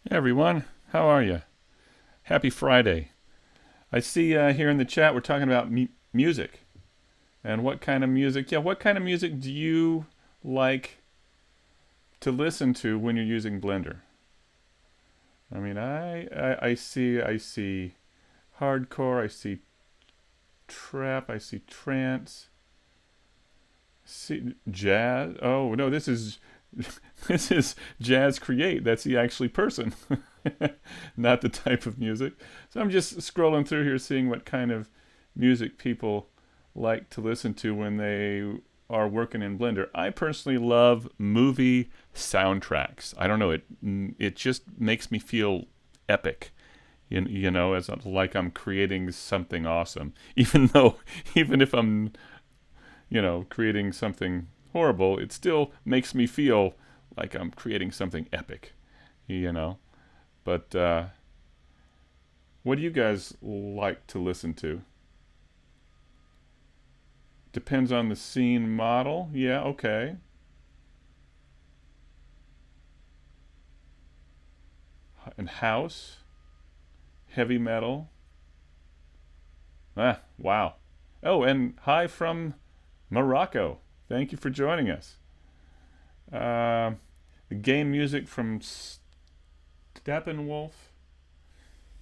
Hey everyone, how are you? Happy Friday. I see here in the chat we're talking about music and what kind of music. Yeah, what kind of music do you like to listen to when you're using Blender? I mean, I see hardcore, I see trap, I see trance, see jazz. Oh no, this is this is Jazz Create. That's the actually person, not the type of music. So I'm just scrolling through here, seeing what kind of music people like to listen to when they are working in Blender. I personally love movie soundtracks. I don't know, it just makes me feel epic. As like I'm creating something awesome, even though, even if I'm, creating something horrible, it still makes me feel like I'm creating something epic, you know. But what do you guys like to listen to? Depends on the scene model. Yeah, okay. And house, heavy metal. Ah, wow. Oh, and hi from Morocco. Thank you for joining us. Uh, the game music from Steppenwolf,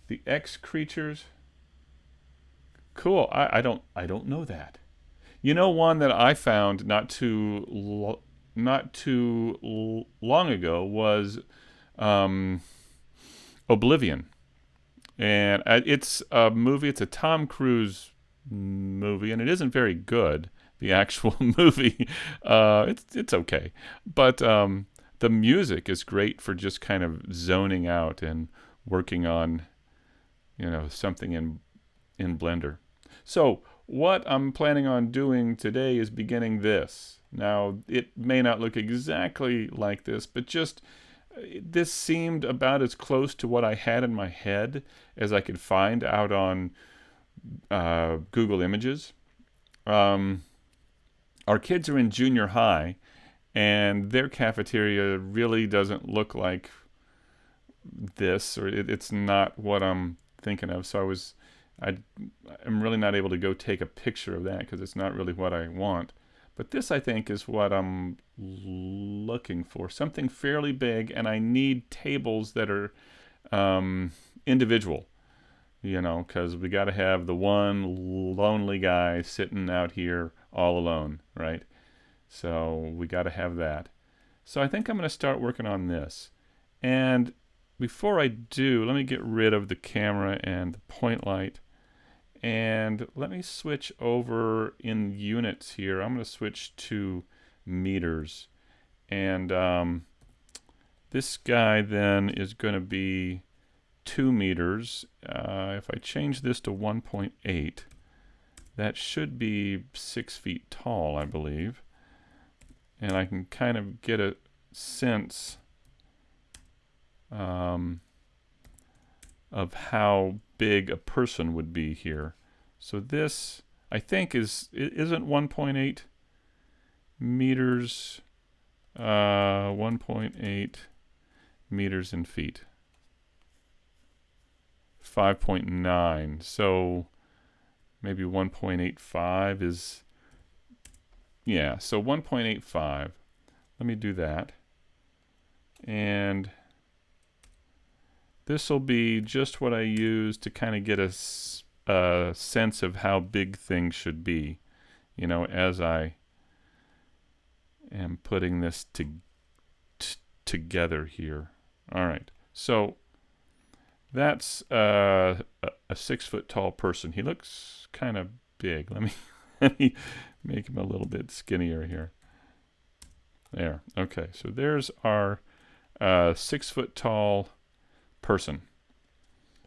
the X creatures. Cool. I don't know that. You know, one that I found not too long ago was um, Oblivion, and it's a movie. It's a Tom Cruise movie, and it isn't very good. The actual movie, it's okay, but the music is great for just kind of zoning out and working on something in Blender. So what I'm planning on doing today is beginning this. Now, it may not look exactly like this, but just this seemed about as close to what I had in my head as I could find out on Google Images. Um, our kids are in junior high, and their cafeteria really doesn't look like this, or it's not what I'm thinking of. So I am really not able to go take a picture of that because it's not really what I want. But this, I think, is what I'm looking for. Something fairly big, and I need tables that are individual, because we got to have the one lonely guy sitting out here all alone, right? So we got to have that. So I think I'm going to start working on this. And before I do, let me get rid of the camera and the point light. And let me switch over in units here. I'm going to switch to meters. And this guy then is going to be 2 meters. If I change this to 1.8, that should be 6 feet tall, I believe. And I can kind of get a sense of how big a person would be here. So this, I think, isn't 1.8 meters, 1.8 meters in feet. 5.9. So maybe 1.85 is, yeah, so 1.85. Let me do that. And this will be just what I use to kind of get a sense of how big things should be, as I am putting this together here. All right, so that's a 6 foot tall person. He looks kind of big. Let me make him a little bit skinnier here. There. Okay, so there's our 6 foot tall person.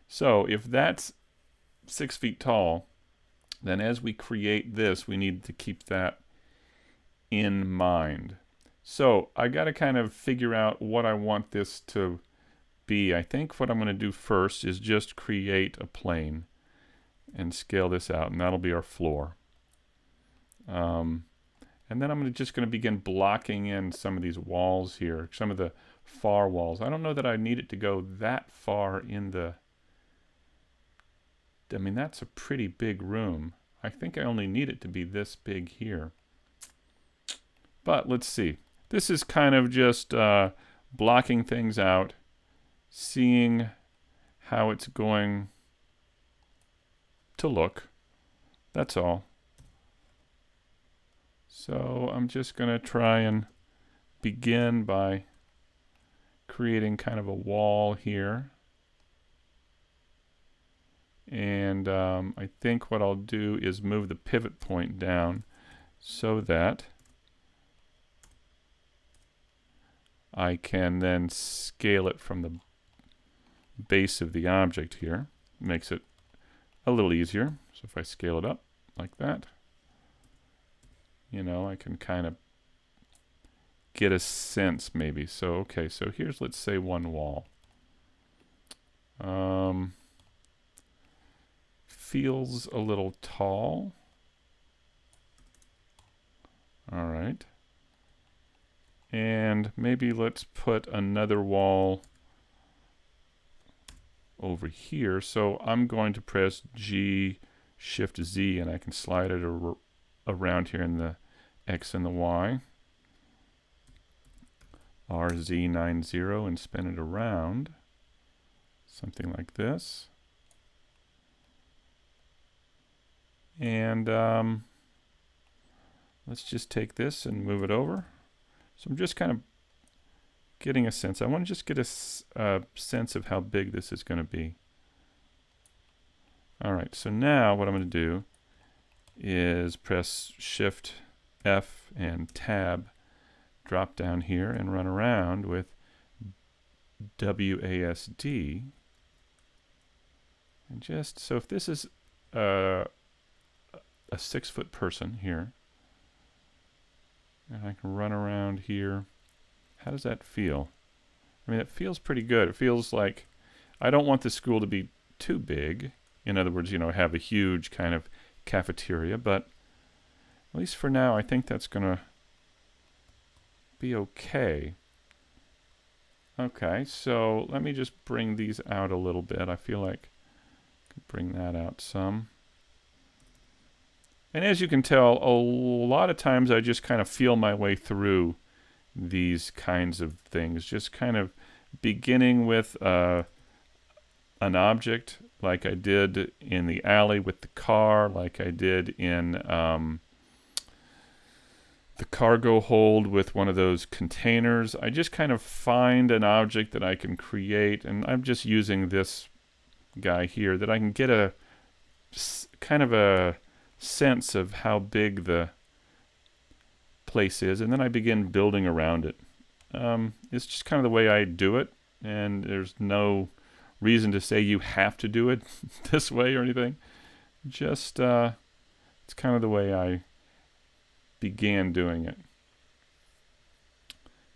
So if that's 6 feet tall, then as we create this, we need to keep that in mind. So I got to kind of figure out what I want this to be. I think what I'm going to do first is just create a plane and scale this out, and that'll be our floor. And then I'm just going to begin blocking in some of these walls here, some of the far walls. I don't know that I need it to go that far in the... I mean, that's a pretty big room. I think I only need it to be this big here. But let's see. This is kind of just blocking things out, seeing how it's going to look. That's all. So I'm just going to try and begin by creating kind of a wall here. And I think what I'll do is move the pivot point down so that I can then scale it from the base of the object here. Makes it a little easier. So if I scale it up like that, you know, I can kind of get a sense maybe. So, okay, so here's, let's say, one wall. Feels a little tall. All right. And maybe let's put another wall over here. So I'm going to press G, Shift Z, and I can slide it around here in the X and the Y. RZ90 and spin it around. Something like this. And let's just take this and move it over. So I'm just kind of getting a sense. I want to just get a sense of how big this is going to be. All right, so now what I'm going to do is press Shift F and Tab, drop down here and run around with WASD. And just, so if this is a 6-foot person here, and I can run around here. How does that feel? I mean, it feels pretty good. It feels like I don't want the school to be too big. In other words, you know, have a huge kind of cafeteria, but at least for now, I think that's going to be okay. Okay, so let me just bring these out a little bit. I feel like I could bring that out some. And as you can tell, a lot of times I just kind of feel my way through these kinds of things. Just kind of beginning with an object, like I did in the alley with the car, like I did in the cargo hold with one of those containers. I just kind of find an object that I can create, and I'm just using this guy here, that I can get a kind of a sense of how big the place is, and then I begin building around it. It's just kind of the way I do it, and there's no reason to say you have to do it this way or anything. Just it's kind of the way I began doing it.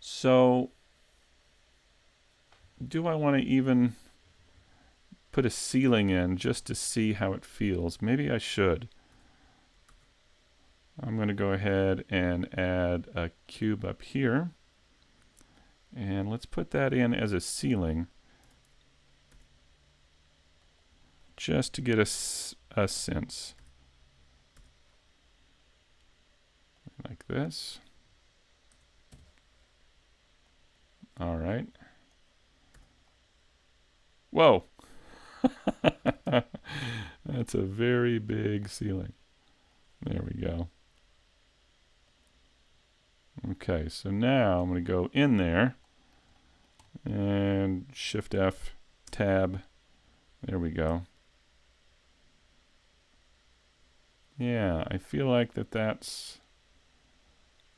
So do I want to even put a ceiling in just to see how it feels? Maybe I should. I'm going to go ahead and add a cube up here. And let's put that in as a ceiling, just to get a sense. Like this. All right. Whoa. That's a very big ceiling. There we go. Okay, so now I'm going to go in there and Shift F, Tab. There we go. Yeah, I feel like that's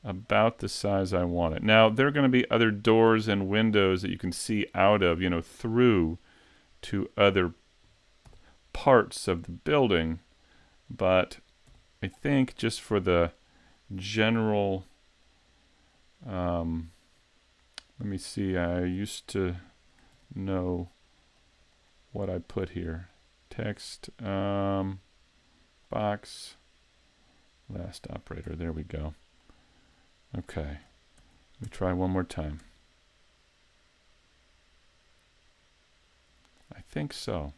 about the size I want it. Now, there are going to be other doors and windows that you can see out of, you know, through to other parts of the building. But I think just for the general, let me see, I used to know what I put here. Text, box, last operator, there we go. Okay, let me try one more time. think so.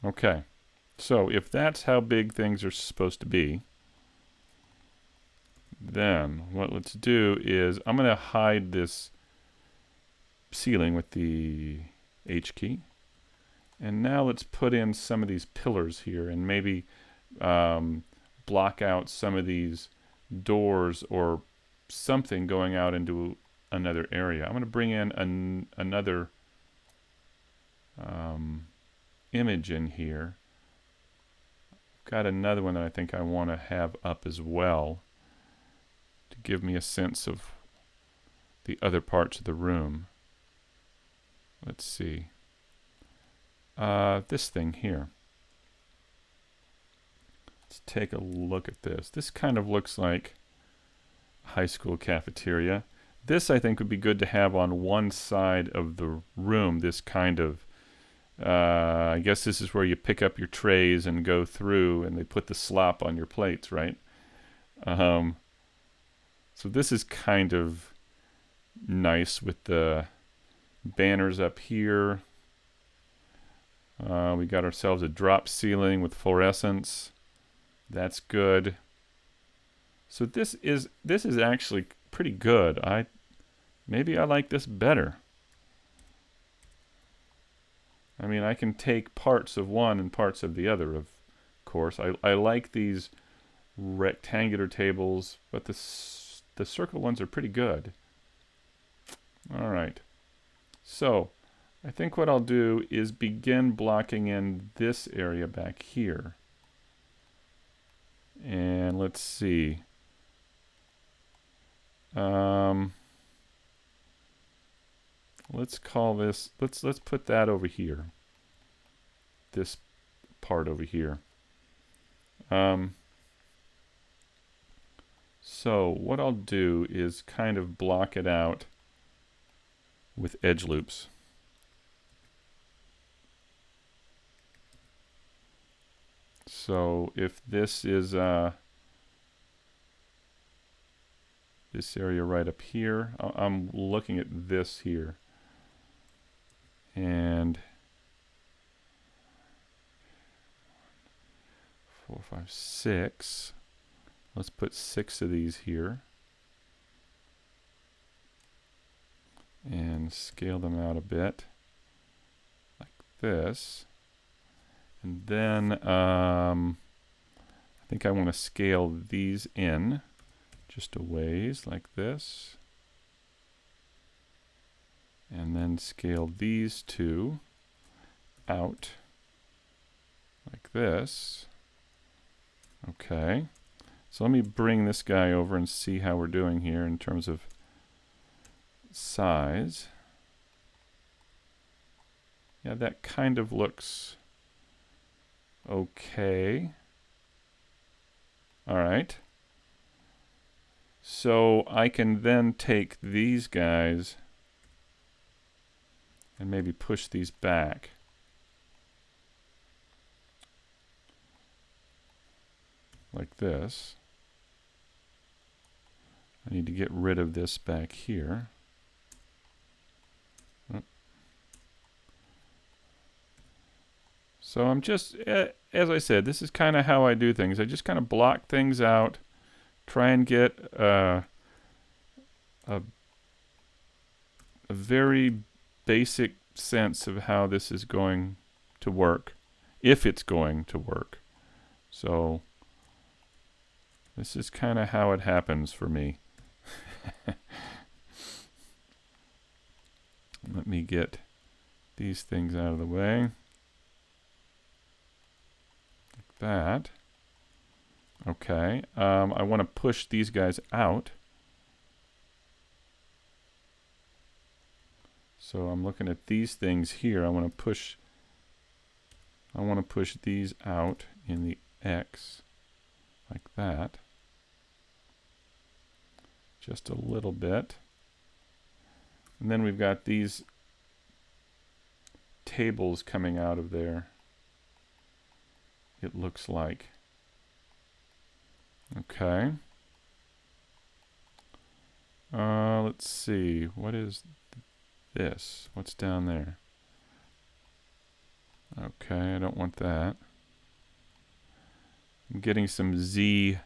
Okay. So if that's how big things are supposed to be, then what let's do is I'm going to hide this ceiling with the H key. And now let's put in some of these pillars here and maybe block out some of these doors or something going out into another area. I'm going to bring in another image in here. Got another one that I think I want to have up as well to give me a sense of the other parts of the room. Let's see. This thing here. Let's take a look at this. This kind of looks like a high school cafeteria. This I think would be good to have on one side of the room, this kind of I guess this is where you pick up your trays and go through and they put the slop on your plates, right? So this is kind of nice with the banners up here. We got ourselves a drop ceiling with fluorescence. That's good. So this is actually pretty good. Maybe I like this better. I mean, I can take parts of one and parts of the other, of course. I like these rectangular tables, but the circle ones are pretty good. All right. So I think what I'll do is begin blocking in this area back here. And let's see. Let's call this, let's put that over here. This part over here. So what I'll do is kind of block it out with edge loops. So if this is this area right up here, I'm looking at this here. And 4, 5, 6. Let's put 6 of these here. And scale them out a bit. Like this. And then I think I want to scale these in just a ways like this. And then scale these two out like this. Okay. So let me bring this guy over and see how we're doing here in terms of size. Yeah, that kind of looks okay. All right. So I can then take these guys and maybe push these back. Like this. I need to get rid of this back here. So I'm just, as I said, this is kind of how I do things. I just kind of block things out, try and get a very basic sense of how this is going to work, if it's going to work. So this is kind of how it happens for me. Let me get these things out of the way. Like that. Okay. I want to push these guys out. So I'm looking at these things here. I want to push these out in the X like that. Just a little bit. And then we've got these tables coming out of there. It looks like. Okay. Let's see. What is this? What's down there? Okay, I don't want that. I'm getting some Z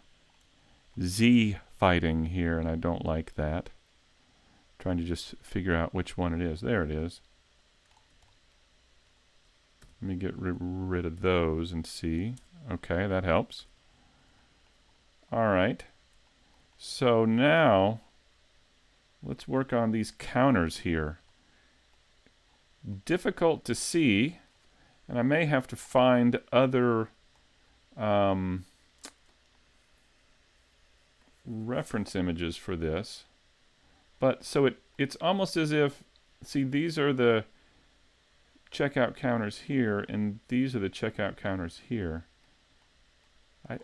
fighting here, and I don't like that. Trying to just figure out which one it is. There it is. Let me get rid of those and see. Okay, that helps. All right. So now let's work on these counters here. Difficult to see, and I may have to find other reference images for this. But so it's almost as if, see, these are the checkout counters here, and these are the checkout counters here.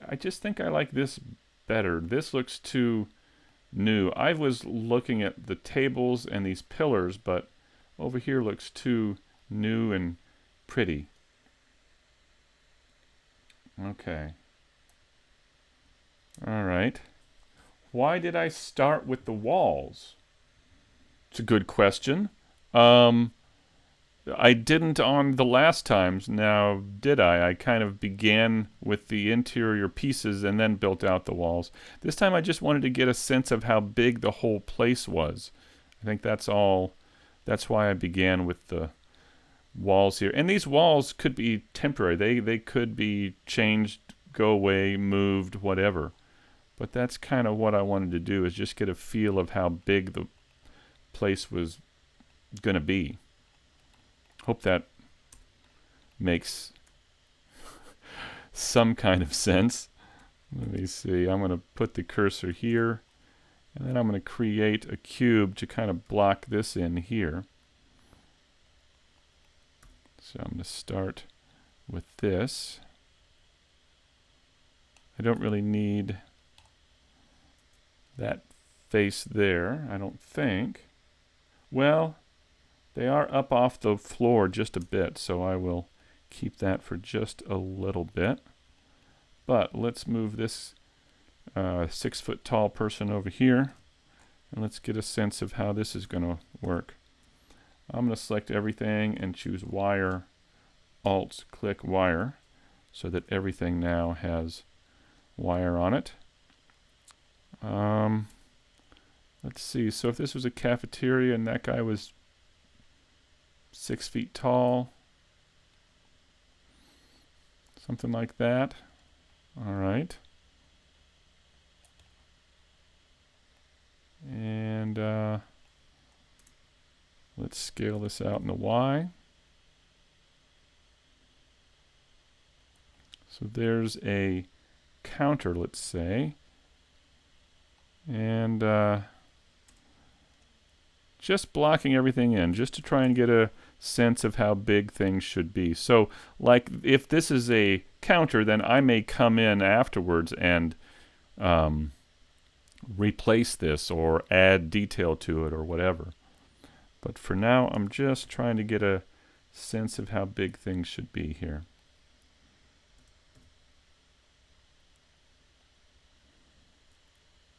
I just think I like this better. This looks too new. I was looking at the tables and these pillars, but over here looks too new and pretty. Okay. All right. Why did I start with the walls? It's a good question. I didn't on the last times, now did I? I kind of began with the interior pieces and then built out the walls. This time I just wanted to get a sense of how big the whole place was. I think that's all. That's why I began with the walls here. And these walls could be temporary. They could be changed, go away, moved, whatever. But that's kind of what I wanted to do, is just get a feel of how big the place was going to be. Hope that makes some kind of sense. Let me see. I'm going to put the cursor here, and then I'm going to create a cube to kind of block this in here. So I'm going to start with this. I don't really need that face there, I don't think. Well, they are up off the floor just a bit, so I will keep that for just a little bit. But let's move this 6 foot tall person over here, and let's get a sense of how this is going to work. I'm going to select everything and choose wire, alt, click wire, so that everything now has wire on it. Let's see, so if this was a cafeteria and that guy was 6 feet tall, something like that. All right. And let's scale this out in the Y. So there's a counter, let's say. And just blocking everything in, just to try and get a sense of how big things should be. So, like, if this is a counter, then I may come in afterwards and replace this or add detail to it or whatever. But for now, I'm just trying to get a sense of how big things should be here.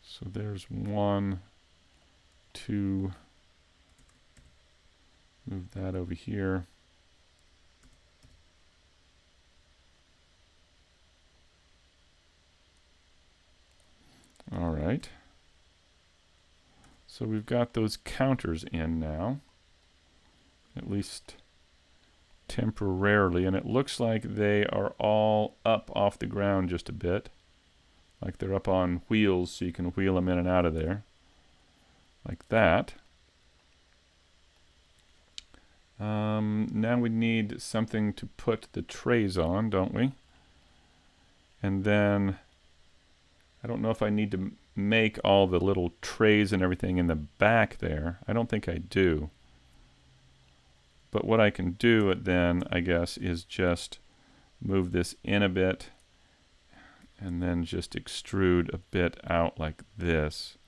So there's 1, 2, move that over here. All right. So we've got those counters in now, at least temporarily, and it looks like they are all up off the ground just a bit. Like they're up on wheels, so you can wheel them in and out of there. Like that. Now we need something to put the trays on, don't we? And then, I don't know if I need to make all the little trays and everything in the back there. I don't think I do. But what I can do then, I guess, is just move this in a bit and then just extrude a bit out like this,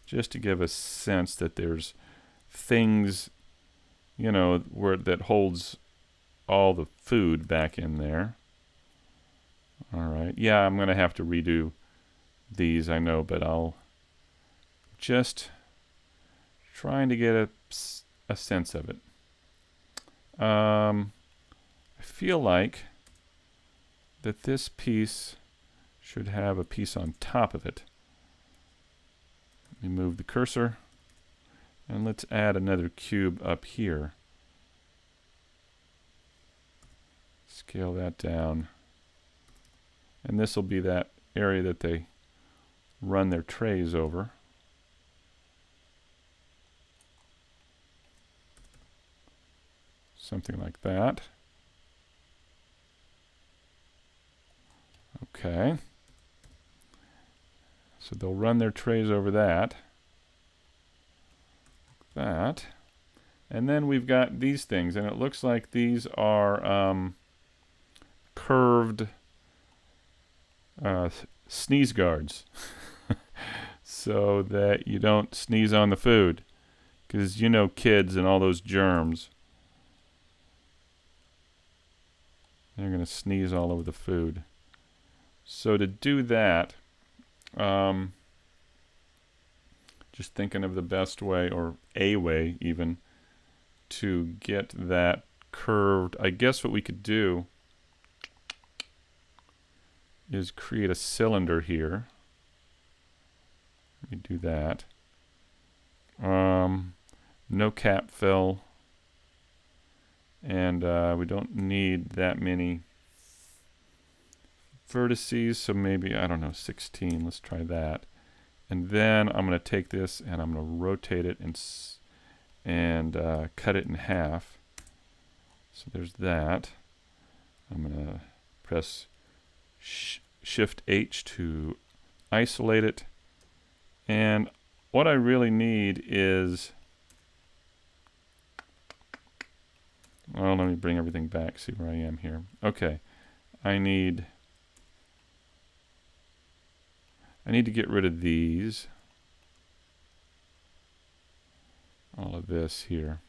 just to give a sense that there's things, you know, where that holds all the food back in there. All right, yeah, I'm going to have to redo these, I know, but I'll just trying to get a sense of it. I I feel like that this piece should have a piece on top of it. Let me move the cursor, and let's add another cube up here. Scale that down. And this will be that area that they run their trays over. Something like that. Okay. So they'll run their trays over that. Like that. And then we've got these things, and it looks like these are curved sneeze guards. So that you don't sneeze on the food. Because you know kids and all those germs. They're going to sneeze all over the food. So to do that, just thinking of the best way, or a way even, to get that curved. I guess what we could do is create a cylinder here. Let me do that. No cap fill. And we don't need that many vertices, so maybe, I don't know, 16. Let's try that. And then I'm going to take this and I'm going to rotate it and cut it in half. So there's that. I'm going to press Shift H to isolate it. And what I really need is, well, let me bring everything back, see where I am here. Okay, I need to get rid of these. All of this here.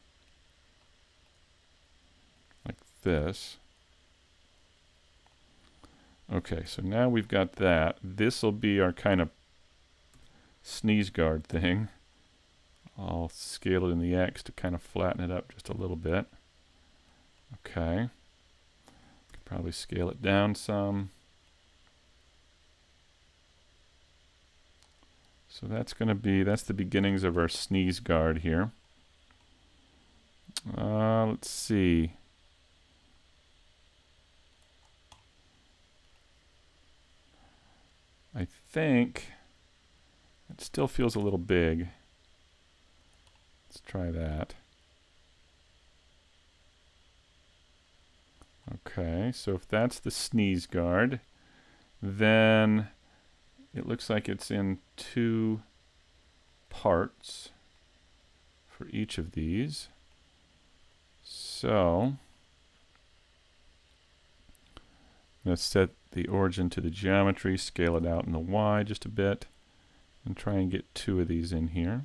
Like this. Okay, so now we've got that. This will be our kind of sneeze guard thing. I'll scale it in the X to kind of flatten it up just a little bit. Okay. Could probably scale it down some. So that's going to be, that's the beginnings of our sneeze guard here. Let's see. I think it still feels a little big. Let's try that. Okay, so if that's the sneeze guard, then it looks like it's in 2 parts for each of these. So let's set the origin to the geometry, scale it out in the Y just a bit, and try and get 2 of these in here.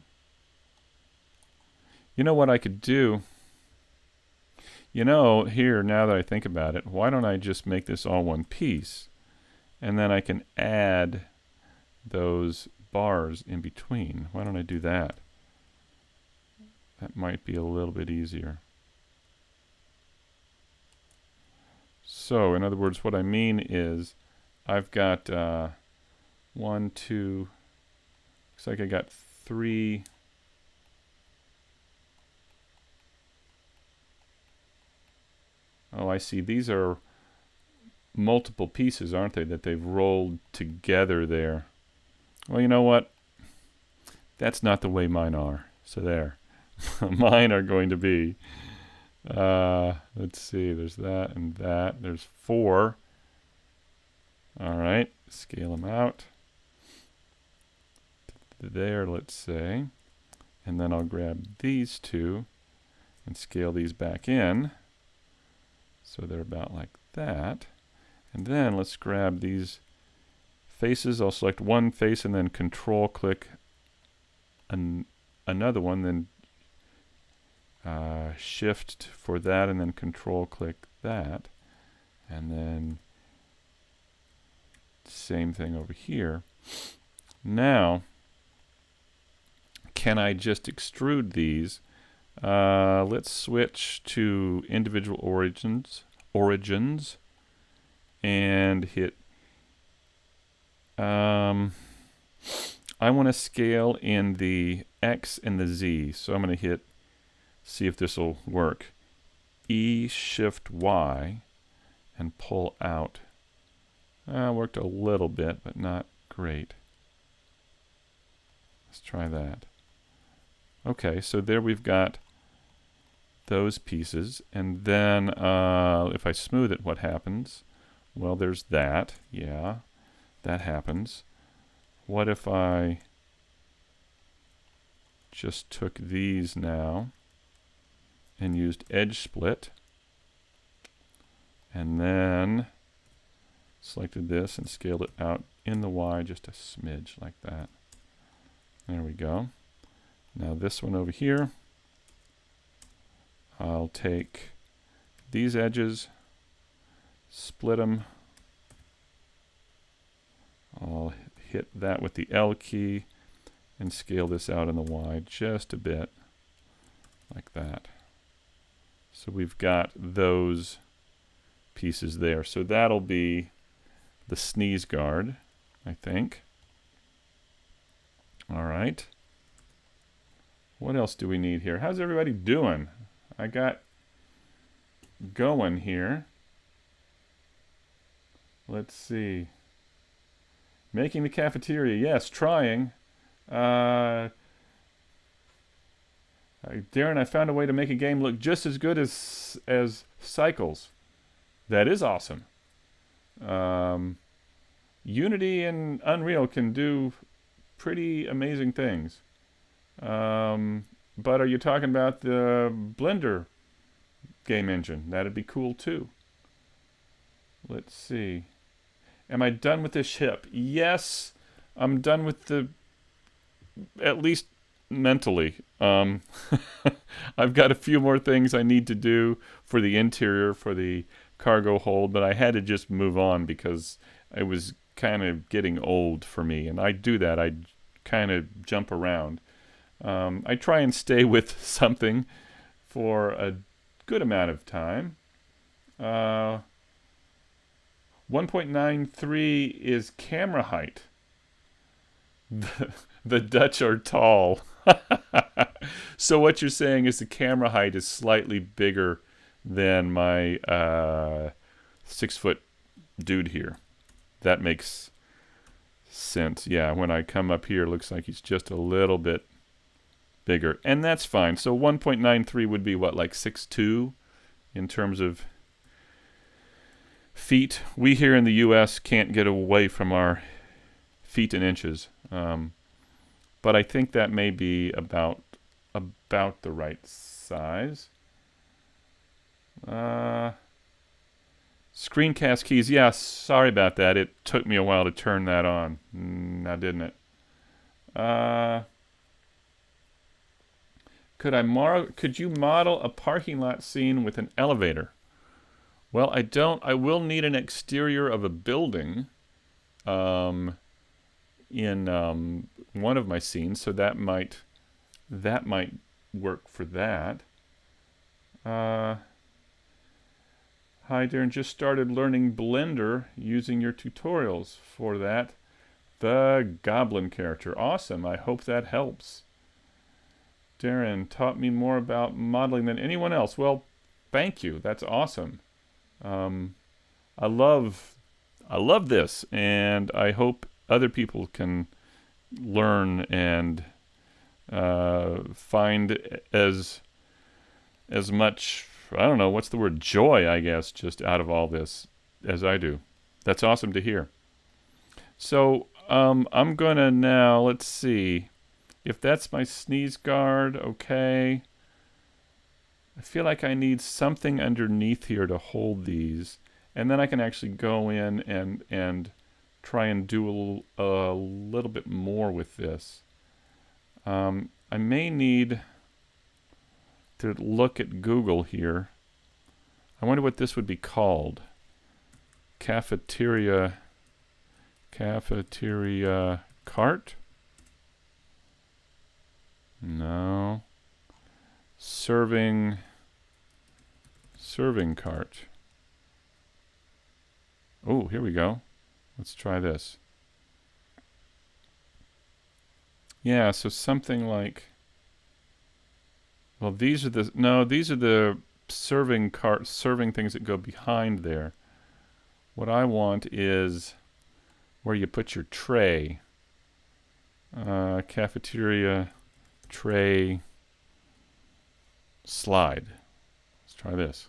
You know what I could do? You know, here, now that I think about it, why don't I just make this all one piece? And then I can add those bars in between. Why don't I do that? That might be a little bit easier. So, in other words, what I mean is I've got 1, 2, looks like I got 3. Oh, I see. These are multiple pieces, aren't they, that they've rolled together there. Well, you know what? That's not the way mine are. So there. Mine are going to be, let's see, there's that and that. There's 4. All right, scale them out. There, let's say. And then I'll grab these 2 and scale these back in. So they're about like that. And then let's grab these faces. I'll select one face and then control click another one, then shift for that and then control click that. And then same thing over here. Now, can I just extrude these? Let's switch to individual origins, origins and hit I want to scale in the X and the Z, so I'm going to hit, see if this will work, E Shift Y and pull out. Worked a little bit, but not great. Let's try that. Okay, so there we've got those pieces, and then if I smooth it, what happens? Well, there's that. Yeah, that happens. What if I just took these now and used edge split, and then selected this and scaled it out in the Y just a smidge like that. There we go. Now this one over here, I'll take these edges, split them. I'll hit that with the L key and scale this out in the Y just a bit, like that. So we've got those pieces there. So that'll be the sneeze guard, I think. All right. What else do we need here? How's everybody doing? I got going here. Let's see. Making the cafeteria. Yes, trying. Darren, I found a way to make a game look just as good as Cycles. That is awesome. Unity and Unreal can do pretty amazing things. But are you talking about the Blender game engine? That'd be cool too. Let's see. Am I done with this ship? Yes, I'm done with the, at least mentally. I've got a few more things I need to do for the interior, for the cargo hold, but I had to just move on because it was kind of getting old for me, and I do that. I kind of jump around. I try and stay with something for a good amount of time. 1.93 is camera height. The Dutch are tall. So what you're saying is the camera height is slightly bigger than my 6-foot dude here. That makes sense. Yeah, when I come up here, it looks like he's just a little bit bigger. And that's fine. So 1.93 would be what, like 6'2" in terms of feet. We here in the U.S. can't get away from our feet and inches. But I think that may be about the right size. Screencast keys. Yeah, sorry about that. It took me a while to turn that on. Now, didn't it? Could you model a parking lot scene with an elevator? Well, I don't. I will need an exterior of a building in one of my scenes, so that might work for that. Hi, Darren. Just started learning Blender using your tutorials for that. The Goblin character. Awesome. I hope that helps. Darren taught me more about modeling than anyone else. Well, thank you. That's awesome. I love this, and I hope other people can learn and find as much, I don't know, what's the word, joy, I guess, just out of all this as I do. That's awesome to hear. So I'm going to now, let's see, if that's my sneeze guard, okay. I feel like I need something underneath here to hold these. And then I can actually go in and try and do a little bit more with this. I may need to look at Google here. I wonder what this would be called. Cafeteria cart? No. Serving cart. Oh, here we go. Let's try this. Yeah, so something like, well, these are the serving things that go behind there. What I want is where you put your tray. Cafeteria tray slide. Let's try this.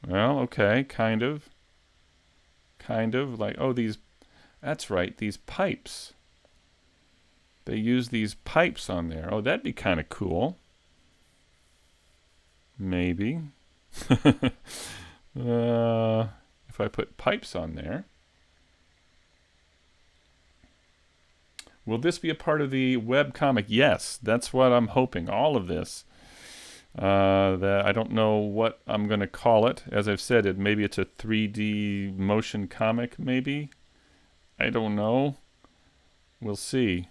Well, okay, kind of like, oh, that's right, these pipes. They use these pipes on there. Oh, that'd be kind of cool. Maybe. If I put pipes on there. Will this be a part of the web comic? Yes, that's what I'm hoping. All of this. That I don't know what I'm going to call it. As I've said, maybe it's a 3D motion comic, maybe. I don't know. We'll see.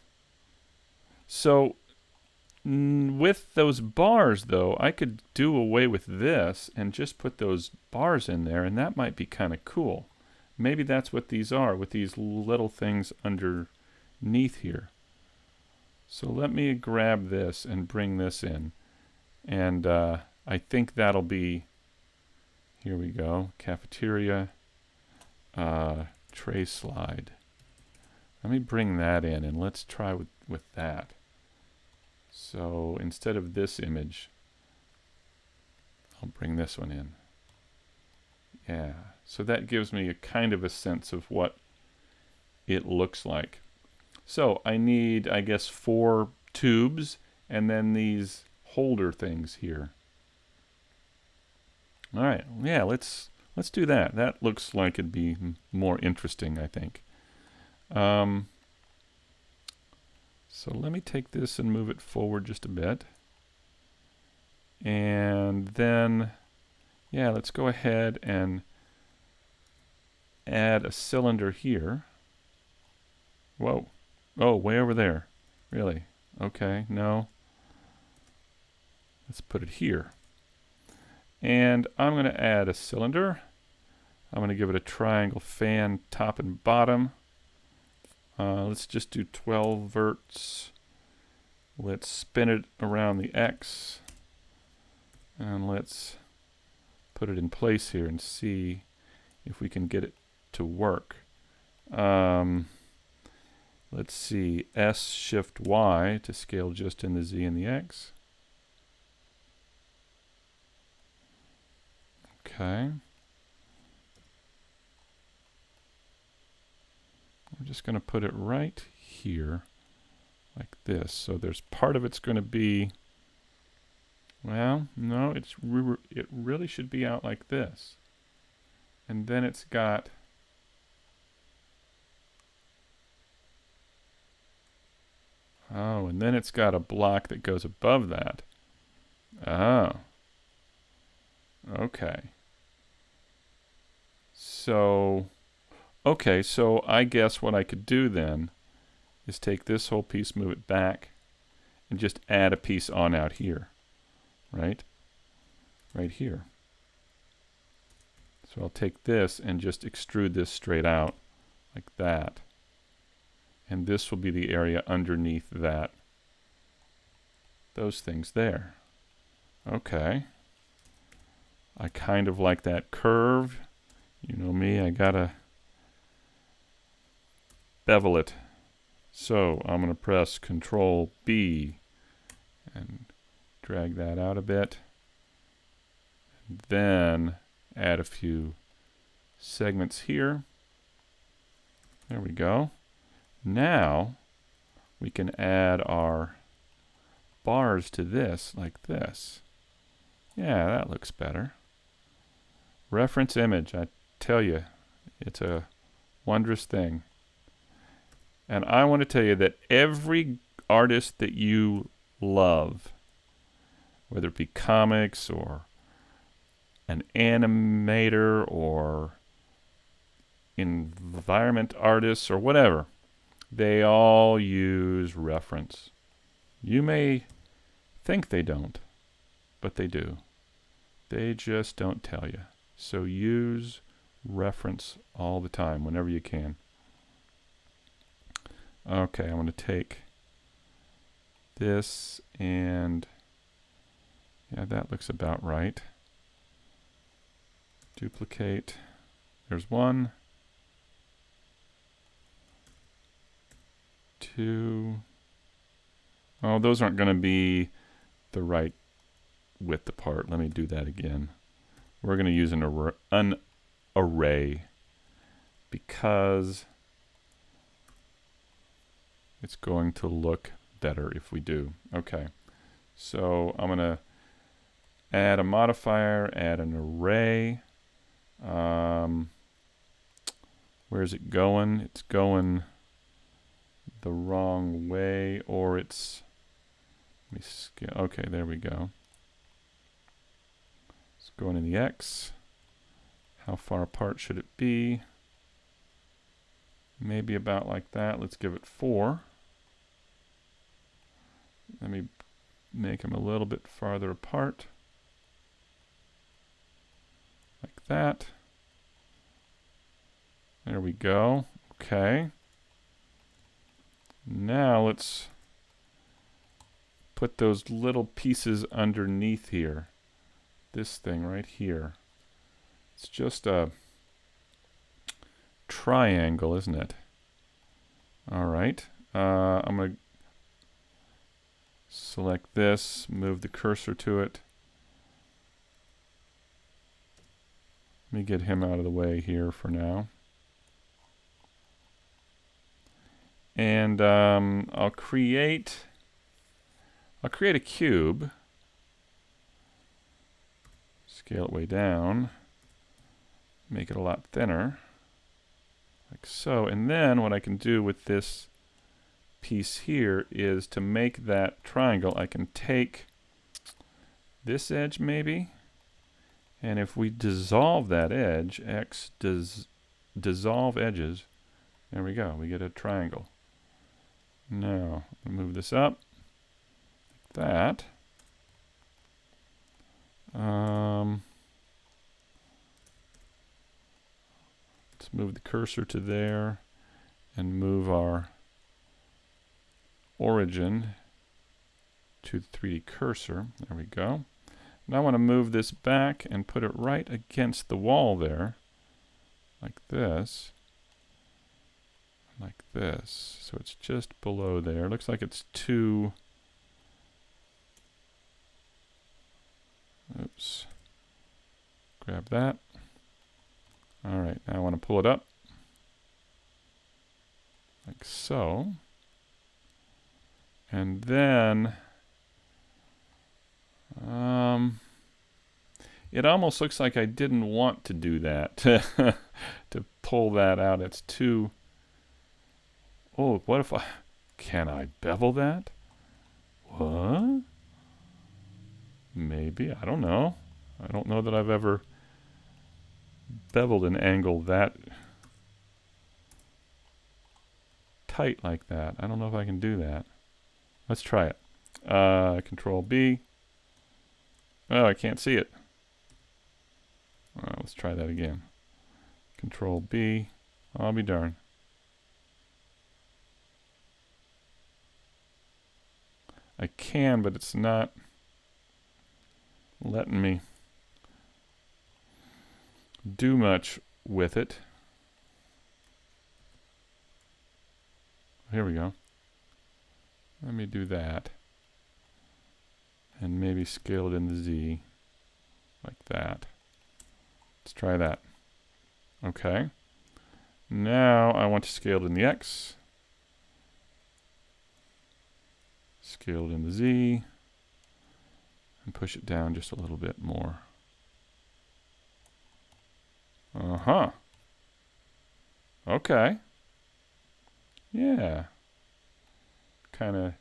So, with those bars, though, I could do away with this and just put those bars in there, and that might be kind of cool. Maybe that's what these are, with these little things underneath here. So let me grab this and bring this in. And I think that'll be, here we go, cafeteria, tray slide. Let me bring that in and let's try with that. So instead of this image, I'll bring this one in. Yeah, so that gives me a kind of a sense of what it looks like. So I need, I guess, 4 tubes and then these holder things here. All right, yeah, let's do that. That looks like it'd be more interesting, I think. So let me take this and move it forward just a bit. And then, yeah, let's go ahead and add a cylinder here. Whoa. Oh, way over there. Really? Okay, no. Let's put it here. And I'm going to add a cylinder. I'm going to give it a triangle fan top and bottom. Let's just do 12 verts. Let's spin it around the X. And let's put it in place here and see if we can get it to work. Let's see, S shift Y to scale just in the Z and the X. Okay. I'm just going to put it right here like this. So there's part of it's going to be, well, no, it really should be out like this. And then it's got, oh, and then it's got a block that goes above that. Oh. Okay. So, okay, so I guess what I could do then is take this whole piece, move it back, and just add a piece on out here, right? Right here. So I'll take this and just extrude this straight out like that. And this will be the area underneath that. Those things there. Okay. I kind of like that curve. You know me, I gotta bevel it. So I'm going to press Control B and drag that out a bit. And then add a few segments here. There we go. Now we can add our bars to this like this. Yeah, that looks better. Reference image, I tell you, it's a wondrous thing. And I want to tell you that every artist that you love, whether it be comics or an animator or environment artists or whatever, they all use reference. You may think they don't, but they do. They just don't tell you. So use Reference all the time, whenever you can. Okay, I'm going to take this and yeah, that looks about right. Duplicate. There's 1, 2. Oh, those aren't going to be the right width apart. Let me do that again. We're going to use an array because it's going to look better if we do. Okay, so I'm going to add a modifier, add an array. Where's it going? It's going the wrong way, or it's, let me scale. Okay, there we go. It's going in the X. How far apart should it be? Maybe about like that. Let's give it 4. Let me make them a little bit farther apart. Like that. There we go. Okay. Now let's put those little pieces underneath here. This thing right here. It's just a triangle, isn't it? All right. I'm going to select this, move the cursor to it. Let me get him out of the way here for now. And I'll create a cube. Scale it way down. Make it a lot thinner. Like so. And then what I can do with this piece here is to make that triangle, I can take this edge maybe. And if we dissolve that edge, X does dissolve edges. There we go. We get a triangle. Now, move this up like that. Let's move the cursor to there and move our origin to the 3D cursor. There we go. Now I want to move this back and put it right against the wall there, like this. Like this. So it's just below there. Looks like it's too... Oops. Grab that. All right, now I want to pull it up. Like so. And then... it almost looks like I didn't want to do that. To pull that out. It's too... Oh, what if I... Can I bevel that? What? Maybe. I don't know. I don't know that I've ever beveled an angle that tight like that. I don't know if I can do that. Let's try it. Control B. Oh, I can't see it. Let's try that again. Control B. I'll be darned. I can, but it's not letting me do much with it. Here we go. Let me do that. And maybe scale it in the Z. Like that. Let's try that. Okay. Now I want to scale it in the X. Scale it in the Z. And push it down just a little bit more. Uh-huh. Okay. Yeah. Kind of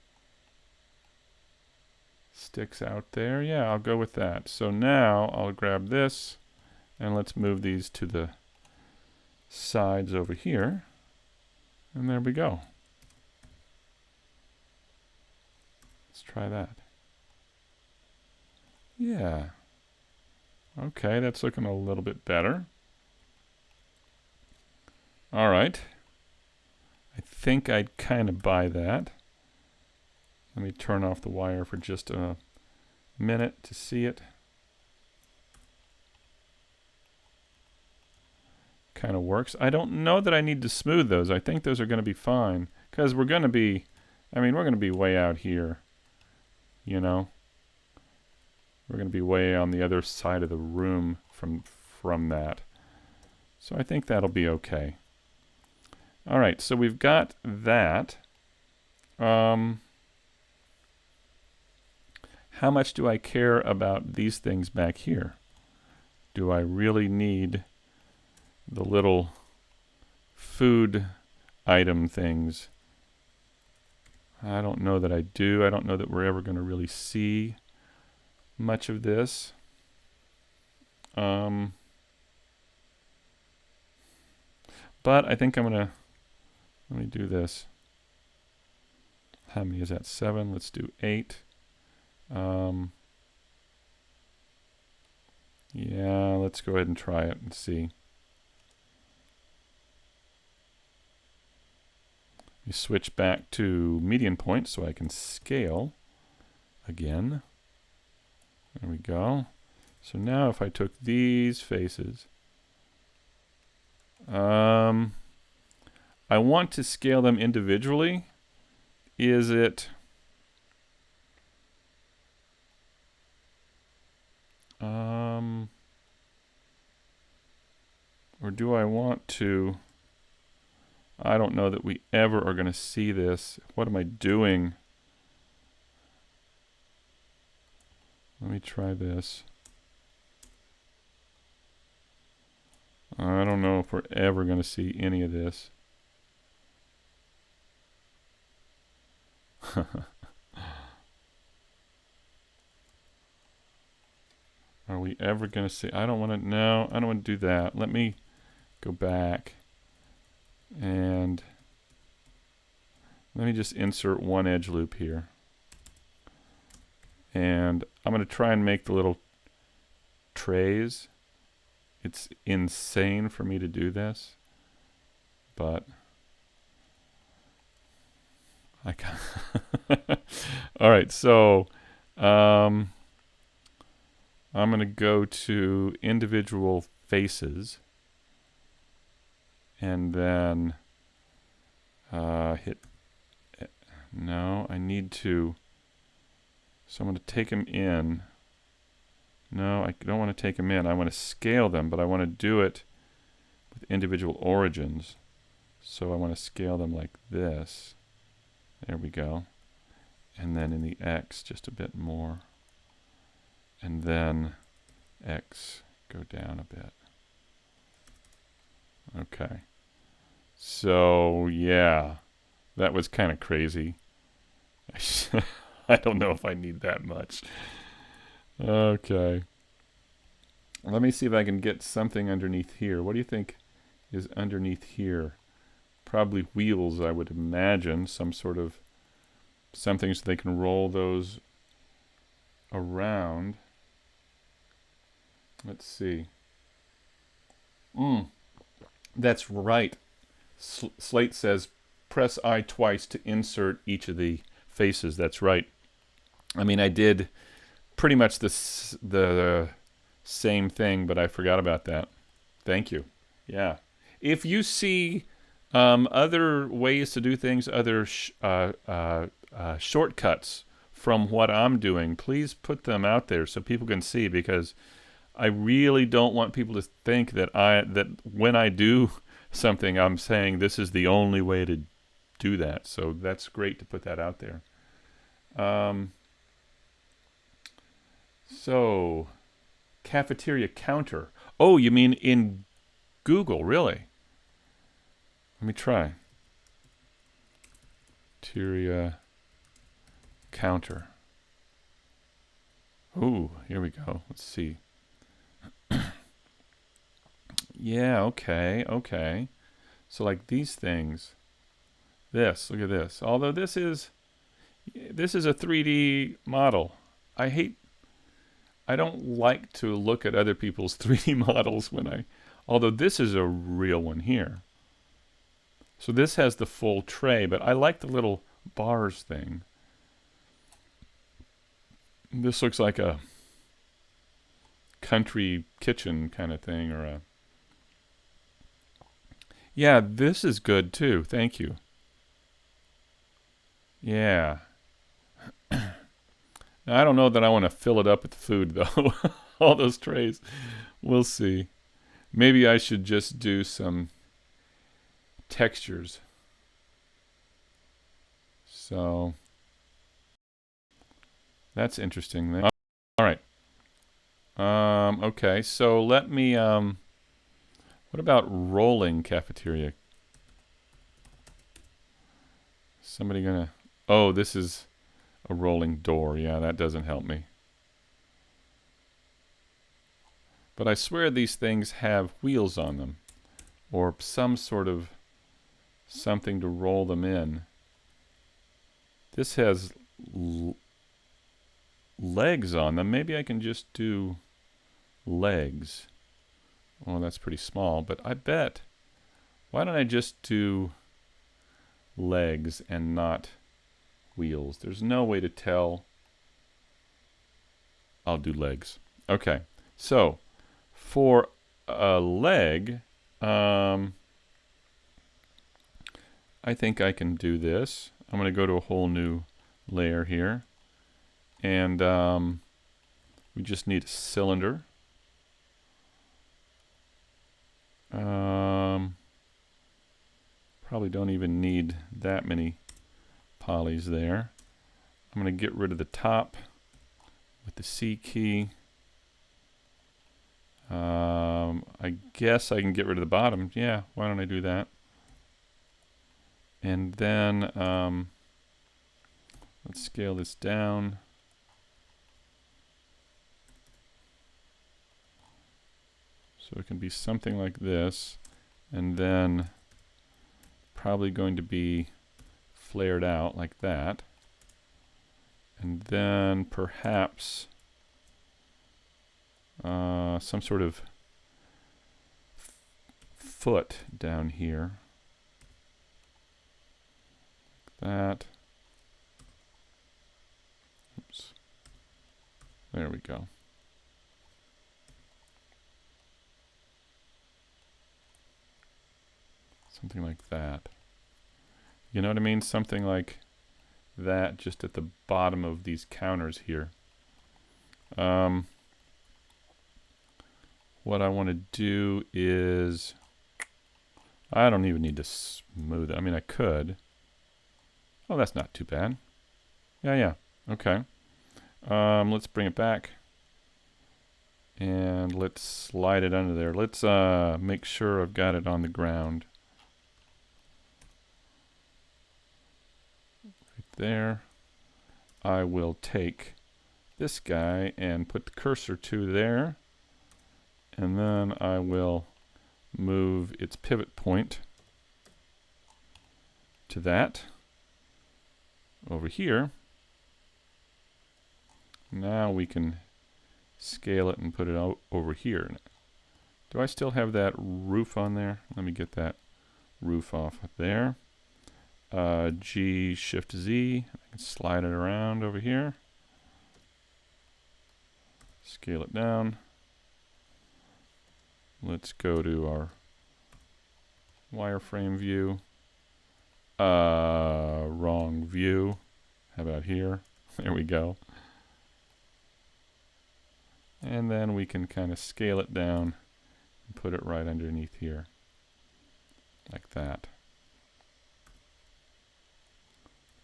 sticks out there. Yeah, I'll go with that. So now I'll grab this and let's move these to the sides over here. And there we go. Let's try that. Yeah. Okay, that's looking a little bit better. All right. I think I'd kind of buy that. Let me turn off the wire for just a minute to see it. Kind of works. I don't know that I need to smooth those. I think those are going to be fine because we're going to be, we're going to be way out here, you know. We're going to be way on the other side of the room from that. So I think that'll be okay. All right, so we've got that. How much do I care about these things back here? Do I really need the little food item things? I don't know that I do. I don't know that we're ever going to really see much of this. But I think I'm going to, let me do this. How many is that? 7. Let's do 8. Yeah, let's go ahead and try it and see. We switch back to median point so I can scale again. There we go. So now if I took these faces, I want to scale them individually. Is it or do I want to? I don't know that we ever are going to see this. What am I doing? Let me try this. I don't know if we're ever going to see any of this. Are we ever going to see? I don't want to. No, I don't want to do that. Let me go back and let me just insert one edge loop here. And I'm going to try and make the little trays. It's insane for me to do this, but I can't. All right, so I'm going to go to individual faces and then hit. No, I need to. So I'm going to take them in. No, I don't want to take them in. I want to scale them, but I want to do it with individual origins. So I want to scale them like this. There we go. And then in the X, just a bit more. And then X, go down a bit. Okay. So, yeah, that was kind of crazy. I don't know if I need that much. Okay. Let me see if I can get something underneath here. What do you think is underneath here? Probably wheels, I would imagine. Some sort of something so they can roll those around. Let's see. That's right. Slate says press I twice to insert each of the faces. That's right. I mean, I did pretty much the same thing, but I forgot about that. Thank you. Yeah. If you see other ways to do things, other shortcuts from what I'm doing, please put them out there so people can see, because I really don't want people to think that when I do something, I'm saying this is the only way to do that. So that's great to put that out there. So, cafeteria counter. Oh, you mean in Google, really? Let me try. Cafeteria counter. Ooh, here we go. Let's see. Yeah, okay. So like these things. This, look at this. Although this is a 3D model. I don't like to look at other people's 3D models although this is a real one here. So this has the full tray, but I like the little bars thing. This looks like a country kitchen kind of thing, or a... Yeah, this is good too. Thank you. Yeah. Now, I don't know that I want to fill it up with food, though. All those trays. We'll see. Maybe I should just do some textures. So that's interesting. All right. Okay. So let me. What about rolling cafeteria? Somebody gonna? Oh, this is a rolling door. Yeah, that doesn't help me. But I swear these things have wheels on them, or some sort of something to roll them in. This has legs on them. Maybe I can just do legs. Oh, that's pretty small, but I bet. Why don't I just do legs and not wheels? There's no way to tell. I'll do legs. Okay, so for a leg, I think I can do this. I'm going to go to a whole new layer here. And we just need a cylinder. Probably don't even need that many polys there. I'm going to get rid of the top with the C key. I guess I can get rid of the bottom. Yeah, why don't I do that? And then let's scale this down. So it can be something like this, and then probably going to be flared out like that. And then perhaps some sort of foot down here. Like that. Oops. There we go. Something like that. You know what I mean? Something like that just at the bottom of these counters here. What I want to do is, I don't even need to smooth it. I mean, I could. Oh, that's not too bad. Yeah. Okay. Let's bring it back. And let's slide it under there. Let's make sure I've got it on the ground. Right there. I will take this guy and put the cursor to there. And then I will move its pivot point to that over here. Now we can scale it and put it over here. Do I still have that roof on there? Let me get that roof off there. G, Shift Z, I can slide it around over here. Scale it down. Let's go to our wireframe view. Wrong view. How about here? There we go. And then we can kind of scale it down and put it right underneath here. Like that.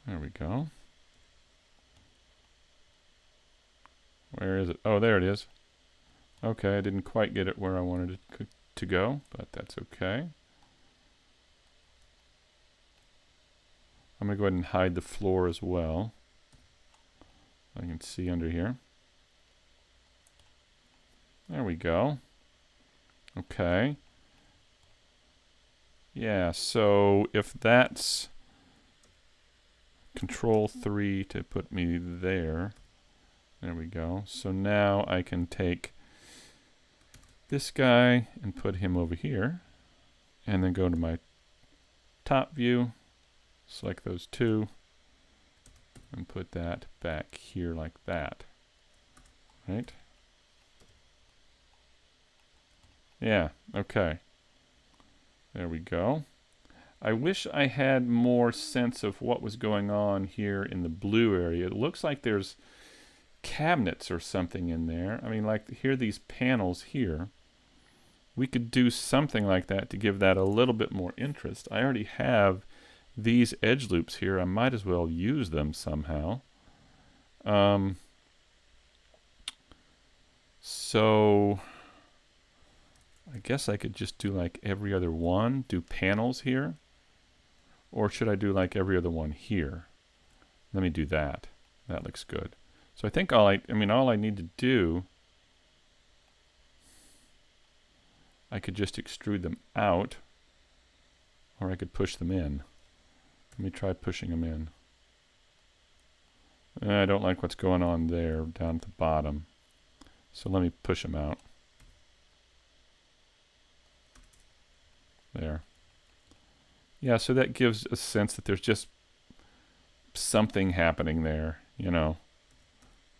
There we go. Where is it? Oh, there it is. Okay, I didn't quite get it where I wanted it to go, but that's okay. I'm going to go ahead and hide the floor as well. I can see under here. There we go. Okay. Yeah, so if that's Control 3 to put me there. There we go. So now I can take this guy and put him over here. And then go to my top view, select those two, and put that back here like that. Right? Yeah, okay. There we go. I wish I had more sense of what was going on here in the blue area. It looks like there's cabinets or something in there. I mean, like here, these panels here. We could do something like that to give that a little bit more interest. I already have these edge loops here. I might as well use them somehow. So I guess I could just do like every other one, do panels here. Or should I do like every other one here? Let me do that. That looks good. So I think all I need to do, I could just extrude them out, or I could push them in. Let me try pushing them in. I don't like what's going on there down at the bottom. So let me push them out. There. Yeah, so that gives a sense that there's just something happening there, you know.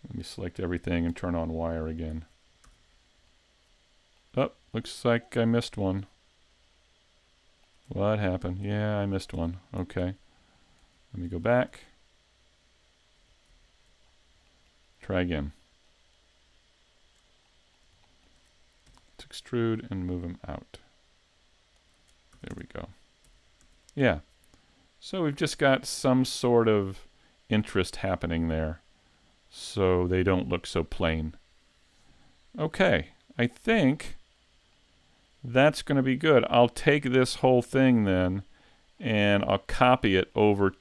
Let me select everything and turn on wire again. Oh, looks like I missed one. What happened? Yeah, I missed one. Okay. Let me go back. Try again. Let's extrude and move them out. There we go. Yeah. So we've just got some sort of interest happening there, so they don't look so plain. Okay, I think that's going to be good. I'll take this whole thing then, and I'll copy it over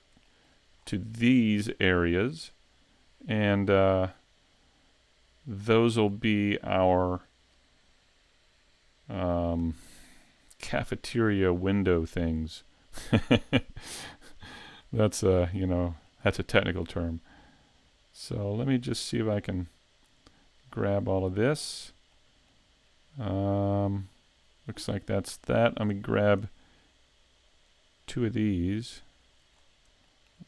to these areas, and those will be our cafeteria window things. That's that's a technical term. So let me just see if I can grab all of this. Looks like that's that. Let me grab two of these.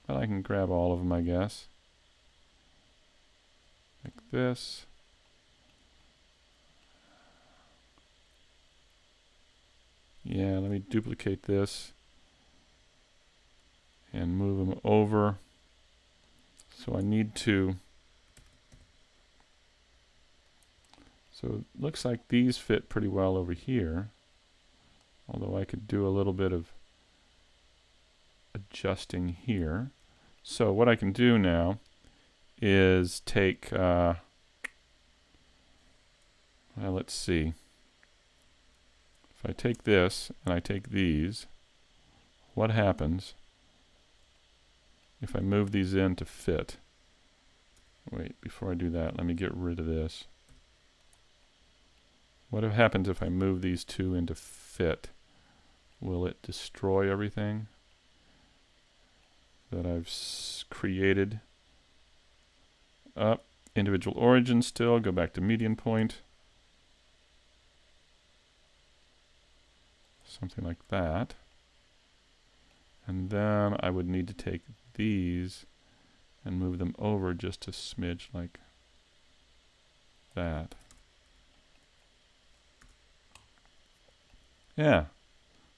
But I can grab all of them, I guess. Like this. Yeah, let me duplicate this and move them over. So I need to, so it looks like these fit pretty well over here, although I could do a little bit of adjusting here. So what I can do now is take, well, let's see. If I take this and I take these, what happens if I move these in to fit? Wait, before I do that, let me get rid of this. What happens if I move these two into fit? Will it destroy everything that I've created? Up, individual origin still, go back to median point. Something like that. And then I would need to take these and move them over just a smidge like that. Yeah.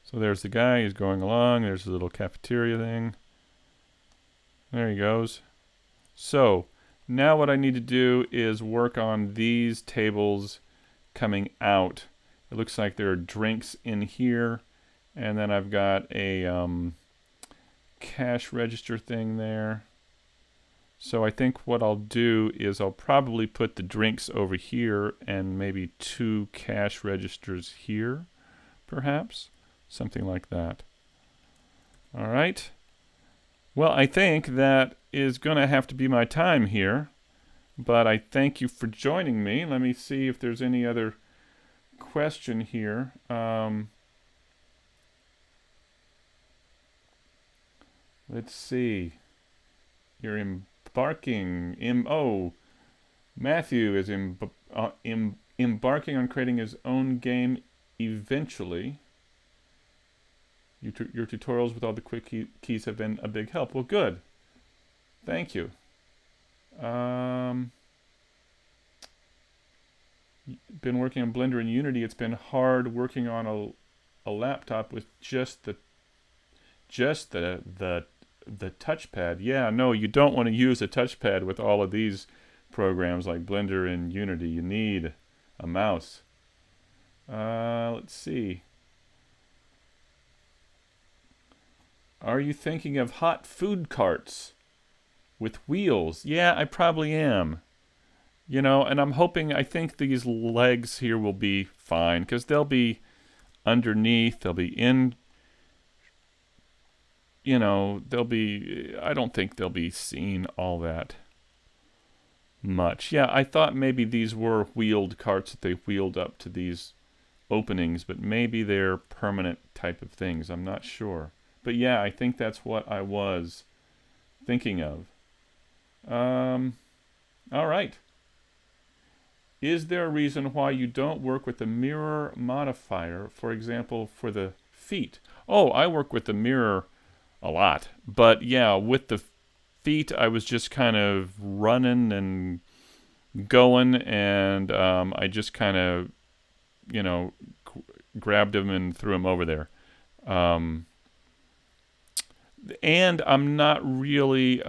So there's the guy, he's going along, there's the little cafeteria thing. There he goes. So now what I need to do is work on these tables coming out. It looks like there are drinks in here, and then I've got a cash register thing there. So I think what I'll do is I'll probably put the drinks over here and maybe two cash registers here, perhaps. Something like that. All right. Well, I think that is going to have to be my time here, but I thank you for joining me. Let me see if there's any other question here. Let's see. You're embarking. Matthew is embarking on creating his own game eventually. Your tutorials with all the quick keys have been a big help. Well, good. Thank you. Been working on Blender and Unity. It's been hard working on a laptop with just the touchpad. Yeah, no, you don't want to use a touchpad with all of these programs like Blender and Unity. You need a mouse. Let's see. Are you thinking of hot food carts with wheels? Yeah, I probably am. You know, and I think these legs here will be fine because they'll be underneath, they'll be in, I don't think they'll be seen all that much. Yeah, I thought maybe these were wheeled carts that they wheeled up to these openings, but maybe they're permanent type of things. I'm not sure. But yeah, I think that's what I was thinking of. All right. Is there a reason why you don't work with the mirror modifier, for example, for the feet? Oh, I work with the mirror a lot. But yeah, with the feet, I was just kind of running and going, and I just kind of, grabbed them and threw them over there. And I'm not really...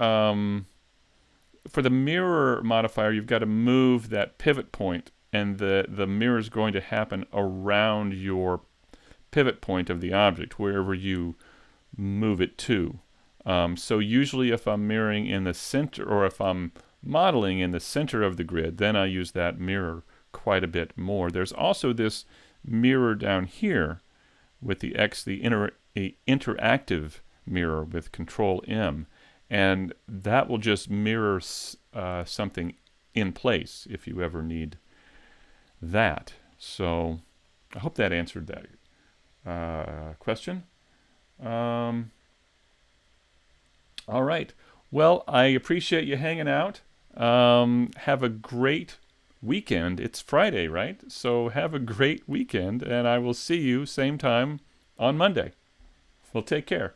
for the mirror modifier, you've got to move that pivot point, and the mirror is going to happen around your pivot point of the object, wherever you move it to. So usually if I'm mirroring in the center, or if I'm modeling in the center of the grid, then I use that mirror quite a bit more. There's also this mirror down here with the interactive mirror with Control M. And that will just mirror something in place if you ever need that. So I hope that answered that question. All right. Well, I appreciate you hanging out. Have a great weekend. It's Friday, right? So have a great weekend, and I will see you same time on Monday. Well, take care.